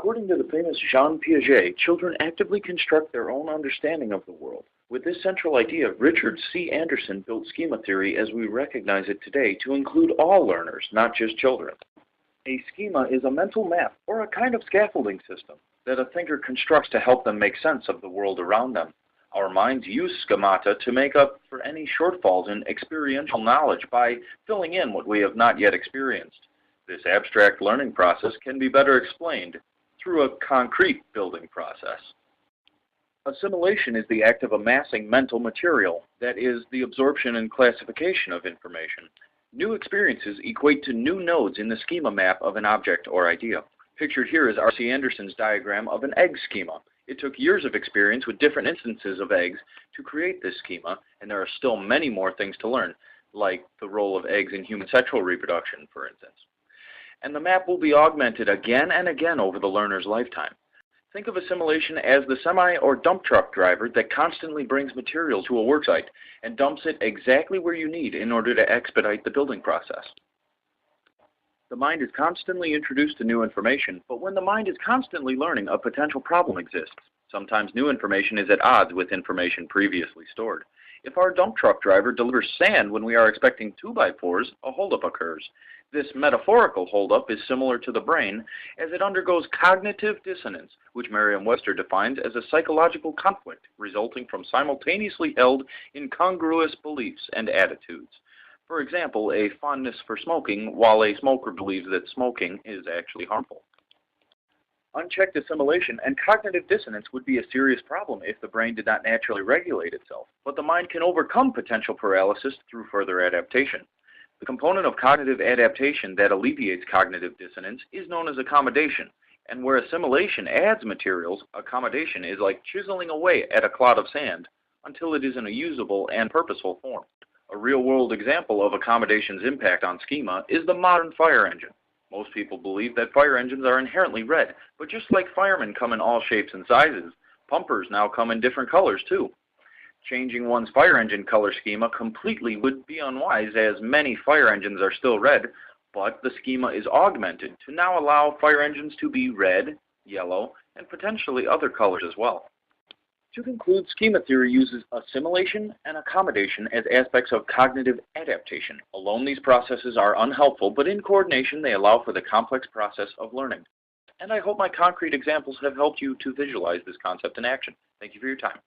According to the famous Jean Piaget, children actively construct their own understanding of the world. With this central idea, Richard C. Anderson built schema theory as we recognize it today to include all learners, not just children. A schema is a mental map, or a kind of scaffolding system, that a thinker constructs to help them make sense of the world around them. Our minds use schemata to make up for any shortfalls in experiential knowledge by filling in what we have not yet experienced. This abstract learning process can be better explained through a concrete building process. Assimilation is the act of amassing mental material, that is, the absorption and classification of information. New experiences equate to new nodes in the schema map of an object or idea. Pictured here is R.C. Anderson's diagram of an egg schema. It took years of experience with different instances of eggs to create this schema, and there are still many more things to learn, like the role of eggs in human sexual reproduction, for instance. And the map will be augmented again and again over the learner's lifetime. Think of assimilation as the semi or dump truck driver that constantly brings material to a worksite and dumps it exactly where you need in order to expedite the building process. The mind is constantly introduced to new information, but when the mind is constantly learning, a potential problem exists. Sometimes new information is at odds with information previously stored. If our dump truck driver delivers sand when we are expecting 2x4s, a holdup occurs. This metaphorical holdup is similar to the brain, as it undergoes cognitive dissonance, which Merriam-Webster defines as a psychological conflict resulting from simultaneously held incongruous beliefs and attitudes. For example, a fondness for smoking, while a smoker believes that smoking is actually harmful. Unchecked assimilation and cognitive dissonance would be a serious problem if the brain did not naturally regulate itself, but the mind can overcome potential paralysis through further adaptation. The component of cognitive adaptation that alleviates cognitive dissonance is known as accommodation, and where assimilation adds materials, accommodation is like chiseling away at a clod of sand until it is in a usable and purposeful form. A real-world example of accommodation's impact on schema is the modern fire engine. Most people believe that fire engines are inherently red, but just like firemen come in all shapes and sizes, pumpers now come in different colors too. Changing one's fire engine color schema completely would be unwise, as many fire engines are still red, but the schema is augmented to now allow fire engines to be red, yellow, and potentially other colors as well. To conclude, schema theory uses assimilation and accommodation as aspects of cognitive adaptation. Alone, these processes are unhelpful, but in coordination they allow for the complex process of learning. And I hope my concrete examples have helped you to visualize this concept in action. Thank you for your time.